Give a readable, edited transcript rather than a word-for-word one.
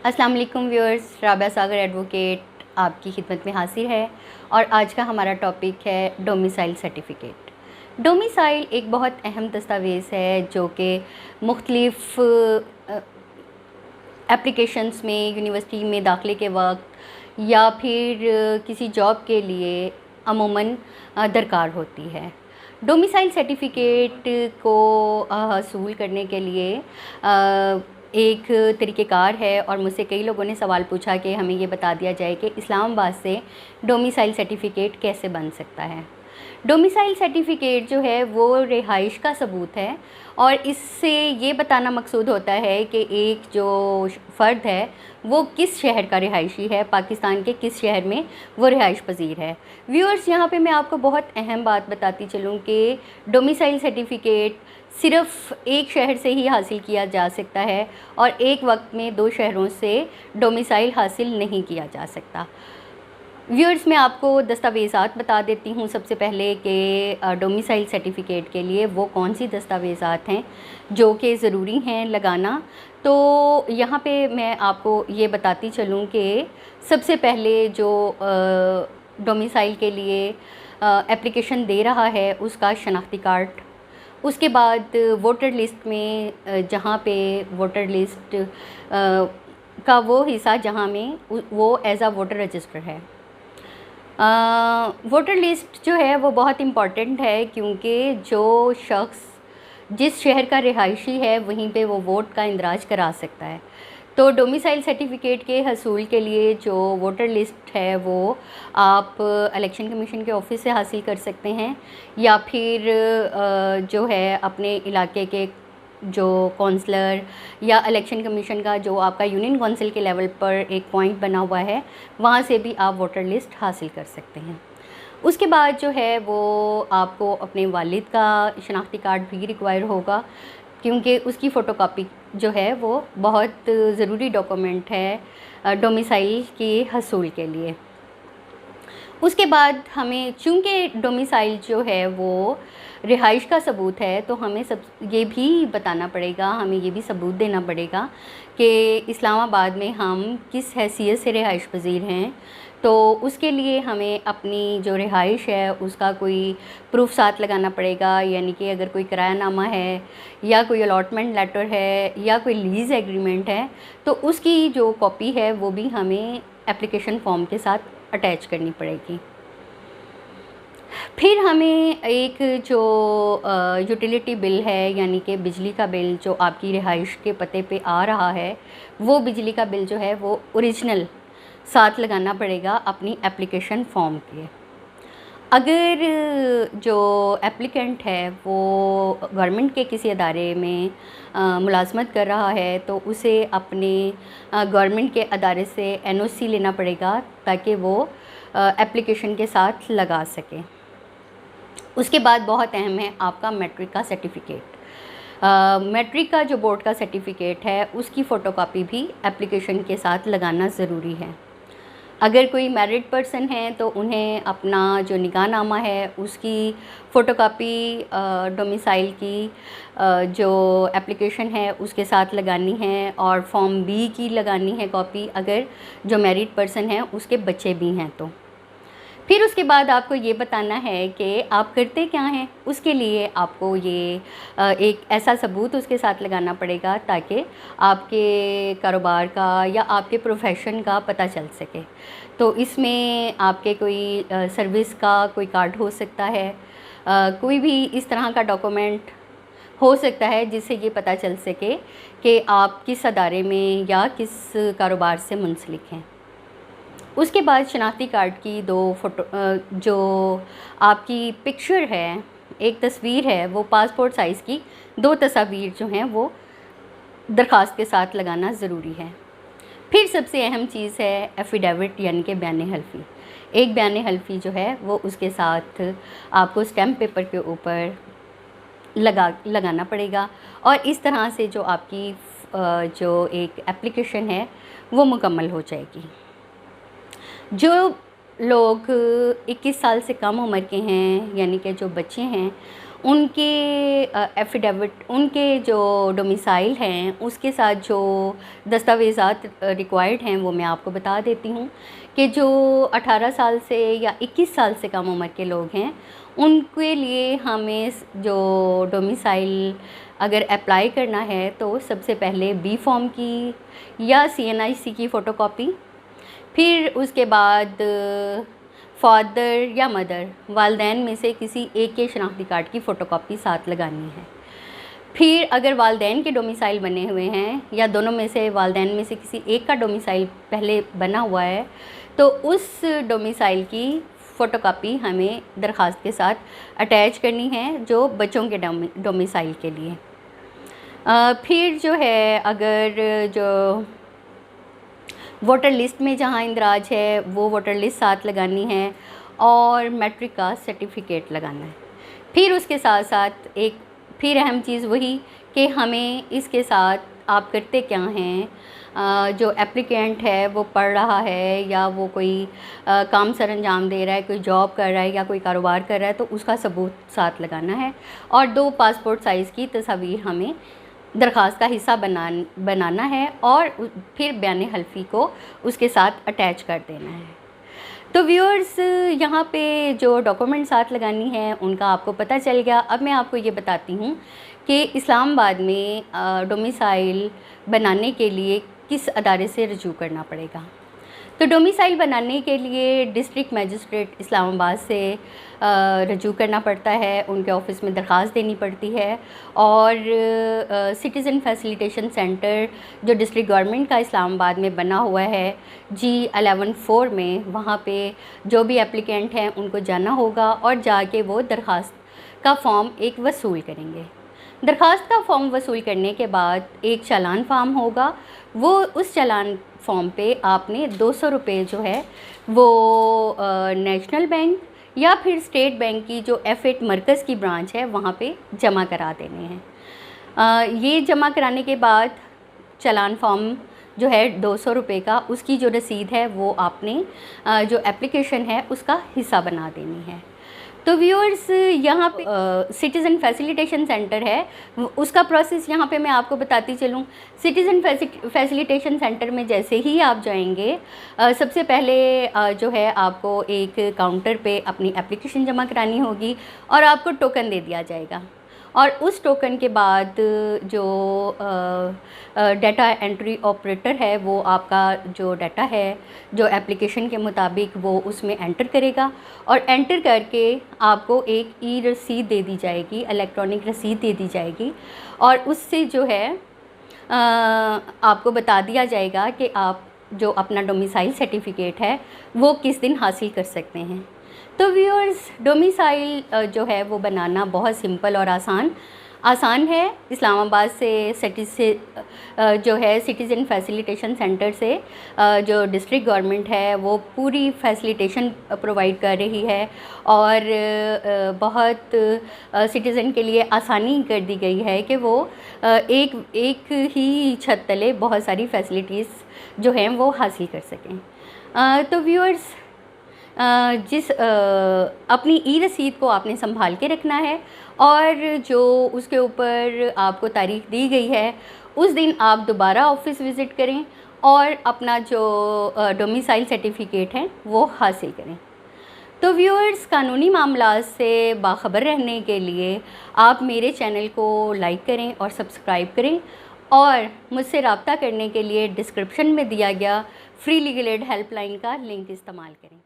अस्सलाम वालेकुम व्यूअर्स, राबिया सागर एडवोकेट आपकी खिदमत में हाजिर है। और आज का हमारा टॉपिक है डोमिसाइल सर्टिफ़िकेट। डोमिसाइल एक बहुत अहम दस्तावेज़ है जो कि मुख्तलिफ़ एप्लीकेशंस में, यूनिवर्सिटी में दाखिले के वक्त या फिर किसी जॉब के लिए अमूमन दरकार होती है। डोमिसाइल सर्टिफ़िकेट को हासिल करने के लिए एक तरीक़ेकार है और मुझसे कई लोगों ने सवाल पूछा कि हमें ये बता दिया जाए कि इस्लामाबाद से डोमिसाइल सर्टिफ़िकेट कैसे बन सकता है। डोमिसाइल सर्टिफ़िकेट जो है वो रिहाइश का सबूत है और इससे ये बताना मकसूद होता है कि एक जो फ़र्द है वो किस शहर का रिहायशी है, पाकिस्तान के किस शहर में वो रिहाइश पज़ीर है। व्यूअर्स, यहाँ पे मैं आपको बहुत अहम बात बताती चलूँ कि डोमिसाइल सर्टिफ़िकेट सिर्फ़ एक शहर से ही हासिल किया जा सकता है और एक वक्त में 2 शहरों से डोमिसाइल हासिल नहीं किया जा सकता। व्यूअर्स, मैं आपको दस्तावेज़ात बता देती हूँ सबसे पहले कि डोमिसाइल सर्टिफ़िकेट के लिए वो कौन सी दस्तावेज़ात हैं जो कि ज़रूरी हैं लगाना। तो यहाँ पे मैं आपको ये बताती चलूँ कि सबसे पहले जो डोमिसाइल के लिए एप्लीकेशन दे रहा है उसका शनाख्ती कार्ड, उसके बाद वोटर लिस्ट में जहाँ पे वोटर लिस्ट का वो हिस्सा जहाँ में वो एज़ आ वोटर रजिस्टर है। वोटर लिस्ट जो है वो बहुत इम्पॉर्टेंट है क्योंकि जो शख्स जिस शहर का रिहायशी है वहीं पे वो वोट का इंदराज करा सकता है। तो डोमिसाइल सर्टिफ़िकेट के हसूल के लिए जो वोटर लिस्ट है वो आप इलेक्शन कमीशन के ऑफिस से हासिल कर सकते हैं या फिर जो है अपने इलाके के जो कौंसलर या इलेक्शन कमीशन का जो आपका यूनियन काउंसिल के लेवल पर एक पॉइंट बना हुआ है वहाँ से भी आप वोटर लिस्ट हासिल कर सकते हैं। उसके बाद जो है वो आपको अपने वालिद का शनाख्ती कार्ड भी रिक्वायर होगा क्योंकि उसकी फ़ोटोकॉपी जो है वो बहुत ज़रूरी डॉक्यूमेंट है डोमिसाइल के हसूल के लिए। उसके बाद हमें, चूँकि डोमिसाइल जो है वो रिहाइश का सबूत है, तो हमें ये भी बताना पड़ेगा, हमें ये भी सबूत देना पड़ेगा कि इस्लामाबाद में हम किस हैसियत से रिहाइश पज़ीर हैं। तो उसके लिए हमें अपनी जो रिहाइश है उसका कोई प्रूफ साथ लगाना पड़ेगा, यानी कि अगर कोई किरायानामा है या कोई अलॉटमेंट लेटर है या कोई लीज़ एग्रीमेंट है तो उसकी जो कॉपी है वो भी हमें एप्लीकेशन फॉर्म के साथ अटैच करनी पड़ेगी। फिर हमें एक जो यूटिलिटी बिल है, यानी कि बिजली का बिल जो आपकी रिहाइश के पते पे आ रहा है, वो बिजली का बिल जो है वो ओरिजिनल साथ लगाना पड़ेगा अपनी एप्लीकेशन फॉर्म के। अगर जो एप्लीकेंट है वो गवर्नमेंट के किसी अदारे में मुलाजमत कर रहा है तो उसे अपने गवर्नमेंट के अदारे से एनओसी लेना पड़ेगा ताकि वो एप्लीकेशन के साथ लगा सके। उसके बाद बहुत अहम है आपका मैट्रिक का सर्टिफ़िकेट। मैट्रिक का जो बोर्ड का सर्टिफ़िकेट है उसकी फ़ोटोकॉपी भी एप्लीकेशन के साथ लगाना ज़रूरी है। अगर कोई मैरिड पर्सन है तो उन्हें अपना जो निकाहनामा है उसकी फ़ोटोकॉपी डोमिसाइल की जो एप्लीकेशन है उसके साथ लगानी है और फॉर्म बी की लगानी है कॉपी, अगर जो मैरिड पर्सन है उसके बच्चे भी हैं तो। फिर उसके बाद आपको ये बताना है कि आप करते क्या हैं, उसके लिए आपको ये एक ऐसा सबूत उसके साथ लगाना पड़ेगा ताकि आपके कारोबार का या आपके प्रोफेशन का पता चल सके। तो इसमें आपके कोई सर्विस का कोई कार्ड हो सकता है, कोई भी इस तरह का डॉक्यूमेंट हो सकता है जिससे ये पता चल सके कि आप किस अदारे में या किस कारोबार से मुंसलिक हैं। उसके बाद शनाख्ती कार्ड की 2 फ़ोटो जो आपकी पिक्चर है, एक तस्वीर है, वो पासपोर्ट साइज़ की 2 तस्वीर जो हैं वो दरख्वास्त के साथ लगाना ज़रूरी है। फिर सबसे अहम चीज़ है एफ़िडेविट, यानी कि बयान हल्फ़ी। एक बयान हल्फ़ी जो है वो उसके साथ आपको स्टैम्प पेपर के ऊपर लगाना पड़ेगा और इस तरह से जो आपकी जो एक एप्लीकेशन है वो मुकम्मल हो जाएगी। जो लोग 21 साल से कम उम्र के हैं, यानी कि जो बच्चे हैं, उनके एफिडेविट, उनके जो डोमिसाइल हैं उसके साथ जो दस्तावेज़ात रिक्वायर्ड हैं वो मैं आपको बता देती हूँ कि जो 18 साल से या 21 साल से कम उम्र के लोग हैं उनके लिए हमें जो डोमिसाइल अगर अप्लाई करना है तो सबसे पहले बी फॉर्म की या CNIC की फ़ोटोकॉपी, फिर उसके बाद फादर या मदर वालिदैन में से किसी एक के शनाख्ती कार्ड की फ़ोटोकॉपी साथ लगानी है। फिर अगर वालिदैन के डोमिसाइल बने हुए हैं या दोनों में से वालिदैन में से किसी एक का डोमिसाइल पहले बना हुआ है तो उस डोमिसाइल की फ़ोटोकॉपी हमें दरख्वास्त के साथ अटैच करनी है जो बच्चों के डोमिसाइल के लिए। फिर जो है अगर जो वोटर लिस्ट में जहाँ इंदराज है वो वोटर लिस्ट साथ लगानी है और मैट्रिक का सर्टिफिकेट लगाना है। फिर उसके साथ साथ एक फिर अहम चीज़ वही कि हमें इसके साथ आप करते क्या हैं, जो एप्लीकेंट है वो पढ़ रहा है या वो कोई काम सर अंजाम दे रहा है, कोई जॉब कर रहा है या कोई कारोबार कर रहा है तो उसका सबूत साथ लगाना है और 2 पासपोर्ट साइज़ की तस्वीर हमें दरख्वास्त का हिस्सा बनाना है और फिर बयान हल्फी को उसके साथ अटैच कर देना है। तो व्यूअर्स, यहाँ पे जो डॉक्यूमेंट साथ लगानी है उनका आपको पता चल गया। अब मैं आपको ये बताती हूँ कि इस्लामाबाद में डोमिसाइल बनाने के लिए किस अदारे से रजू करना पड़ेगा। तो डोमिसाइल बनाने के लिए डिस्ट्रिक्ट मजिस्ट्रेट इस्लामाबाद से रजू करना पड़ता है, उनके ऑफ़िस में दरख्वास्त देनी पड़ती है और सिटीज़न फैसिलिटेशन सेंटर जो डिस्ट्रिक्ट गवर्नमेंट का इस्लामाबाद में बना हुआ है G11-4 में, वहाँ पे जो भी एप्लीकेंट हैं उनको जाना होगा और जाके वो दरख्वास्त का फ़ॉर्म एक वसूल करेंगे। दरख्वास्त का फ़ॉर्म वसूल करने के बाद एक चालान फ़ॉर्म होगा, वो उस चालान फ़ॉर्म पे आपने 200 रुपये जो है वो नेशनल बैंक या फिर स्टेट बैंक की जो F8 मरकज़ की ब्रांच है वहाँ पे जमा करा देने हैं। ये जमा कराने के बाद चालान फ़ॉर्म जो है 200 रुपये का, उसकी जो रसीद है वो आपने जो एप्लीकेशन है उसका हिस्सा बना देनी है। तो व्यूअर्स, यहाँ पे सिटीज़न फैसिलिटेशन सेंटर है उसका प्रोसेस यहाँ पे मैं आपको बताती चलूँ। सिटीज़न फैसिलिटेशन सेंटर में जैसे ही आप जाएंगे सबसे पहले जो है आपको एक काउंटर पे अपनी एप्लीकेशन जमा करानी होगी और आपको टोकन दे दिया जाएगा और उस टोकन के बाद जो डाटा एंट्री ऑपरेटर है वो आपका जो डाटा है जो एप्लीकेशन के मुताबिक वो उसमें एंटर करेगा और एंटर करके आपको एक ई रसीद दे दी जाएगी, इलेक्ट्रॉनिक रसीद दे दी जाएगी और उससे जो है आपको बता दिया जाएगा कि आप जो अपना डोमिसाइल सर्टिफिकेट है वो किस दिन हासिल कर सकते हैं। तो व्यूअर्स, डोमिसाइल जो है वो बनाना बहुत सिंपल और आसान है। इस्लामाबाद से जो है सिटीज़न फैसिलिटेशन सेंटर से जो डिस्ट्रिक्ट गवर्नमेंट है वो पूरी फैसिलिटेशन प्रोवाइड कर रही है और बहुत सिटीज़न के लिए आसानी कर दी गई है कि वो एक ही छत तले बहुत सारी फैसिलिटीज़ जो हैं वो हासिल कर सकें। तो व्यूअर्स, अपनी ई रसीद को आपने संभाल के रखना है और जो उसके ऊपर आपको तारीख दी गई है उस दिन आप दोबारा ऑफ़िस विज़िट करें और अपना जो डोमिसाइल सर्टिफिकेट है वो हासिल करें। तो व्यूअर्स, कानूनी मामलात से बाखबर रहने के लिए आप मेरे चैनल को लाइक करें और सब्सक्राइब करें और मुझसे रब्ता करने के लिए डिस्क्रिप्शन में दिया गया फ्री लीगल एड हेल्पलाइन का लिंक इस्तेमाल करें।